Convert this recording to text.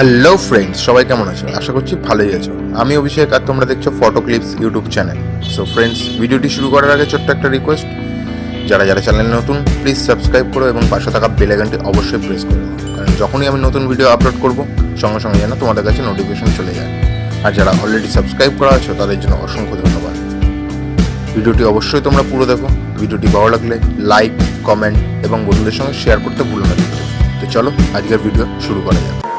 Hello friends, সবাই কেমন আছো? আশা করছি ভালোই আছো। আমি অভিষেক আর তোমরা দেখছো photo clips YouTube channel. So friends, ভিডিওটি শুরু করার আগে ছোট্ট একটা রিকোয়েস্ট, যারা যারা চ্যানেলে নতুন প্লিজ সাবস্ক্রাইব করো এবং পাশে থাকা বেল আইকনটি অবশ্যই প্রেস করো, কারণ যখনই আমি নতুন ভিডিও আপলোড করব সঙ্গে সঙ্গে যেন তোমাদের কাছে নোটিফিকেশন চলে যায়। আর যারা অলরেডি সাবস্ক্রাইব করা আছো তাদের জন্য অসংখ্য ধন্যবাদ। ভিডিওটি অবশ্যই তোমরা পুরো দেখো। ভিডিওটি ভালো লাগলে লাইক, কমেন্ট এবং বন্ধুদের সঙ্গে শেয়ার করতে ভুলো না। তো চলো আজকের ভিডিও শুরু করা যাক।